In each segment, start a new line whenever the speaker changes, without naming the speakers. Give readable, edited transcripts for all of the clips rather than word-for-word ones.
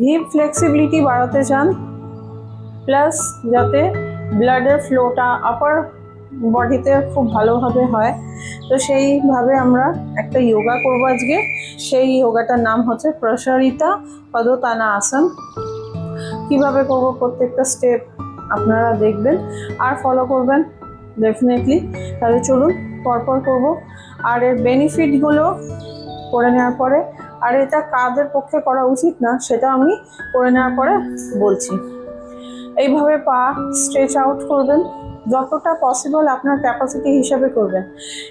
Heap flexibility বাড়াতে চান, plus যাতে ব্লাডের ফ্লোটা আপার বডিতে খুব ভালোভাবে হয়, তো সেইভাবে আমরা একটা যোগা করবো আজকে। সেই যোগাটার নাম হচ্ছে প্রসারিতা পদতানা আসন। কিভাবে করব প্রত্যেকটা স্টেপ আপনারা দেখবেন আর ফলো করবেন ডেফিনেটলি। তাহলে চলুন পরপর করব, আর এর বেনিফিটগুলো করে নেওয়ার পরে, আর এটা কাদের পক্ষে করা উচিত না সেটা আমি করে নেওয়ার পরে বলছি। এইভাবে পা স্ট্রেচ আউট করবেন, যতটা পসিবল আপনার ক্যাপাসিটি হিসাবে করবেন।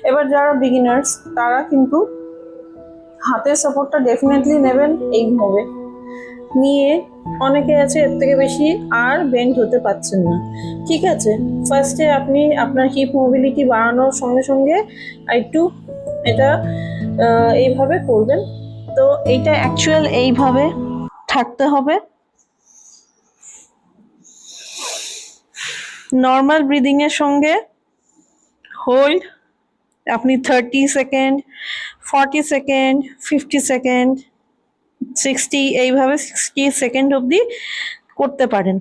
এবার যারা বিগিনার্স তারা কিন্তু হাতের সাপোর্টটা ডেফিনেটলি নেবেন এইভাবে নিয়ে। অনেকে আছে এর থেকে বেশি আর বেন্ড হতে পারছেন না, ঠিক আছে। ফার্স্টে আপনি আপনার হিপ মোবিলিটি বাড়ানোর সঙ্গে সঙ্গে একটু এটা এইভাবে করবেন। তো এইটা অ্যাকচুয়াল এইভাবে থাকতে হবে। নর্মাল ব্রিদিং এর সঙ্গে হোল্ড আপনি 30 সেকেন্ড, 40 সেকেন্ড, 50 সেকেন্ড, 60, এইভাবে 60 সেকেন্ড অবধি করতে পারেন।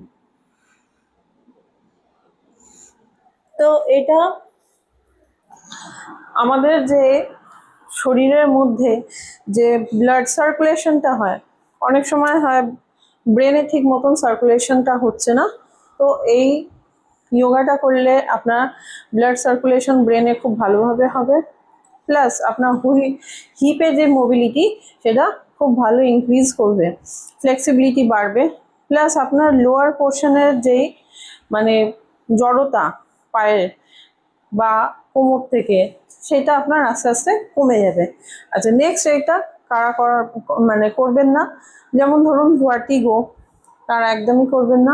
তো এটা আমাদের যে শরীরের মধ্যে যে ব্লাড সার্কুলেশনটা হয়, অনেক সময় হয় ব্রেনে ঠিক মতন সার্কুলেশনটা হচ্ছে না, তো এই যোগাটা করলে আপনার ব্লাড সার্কুলেশন ব্রেনে খুব ভালোভাবে হবে, প্লাস আপনার হিপে যে মোবিলিটি সেটা খুব ভালো ইনক্রিজ করবে, ফ্লেক্সিবিলিটি বাড়বে, প্লাস আপনার লোয়ার পোর্শনের যেই মানে জড়তা পায়ের বা কোমর থেকে, সেটা আপনার আস্তে আস্তে কমে যাবে। আচ্ছা, নেক্সট এটা কারা করার মানে করবেন না, যেমন ধরুন ভার্টিগো, তারা একদমই করবেন না।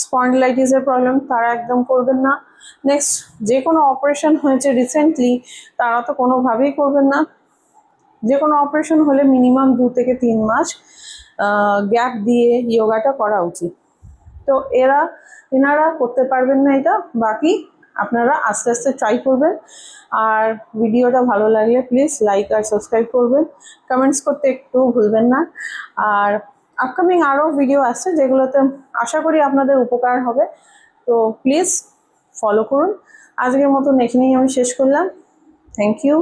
স্পন্ডিলাইটিসের প্রবলেম, তারা একদম করবেন না। নেক্সট, যে কোনো অপারেশন হয়েছে রিসেন্টলি, তারা তো কোনোভাবেই করবেন না। যে কোনো অপারেশন হলে মিনিমাম 2 থেকে 3 মাস গ্যাপ দিয়ে যোগাটা করা উচিত। তো এনারা করতে পারবেন না এটা, বাকি আপনারা আস্তে আস্তে ট্রাই করবেন। আর ভিডিওটা ভালো লাগলে প্লিজ লাইক আর সাবস্ক্রাইব করবেন, কমেন্টস করতে একটু ভুলবেন না। আর আপকামিং আরও ভিডিও আসছে যেগুলোতে আশা করি আপনাদের উপকার হবে, তো প্লিজ ফলো করুন। আজকের মতন এখানেই আমি শেষ করলাম। Thank you.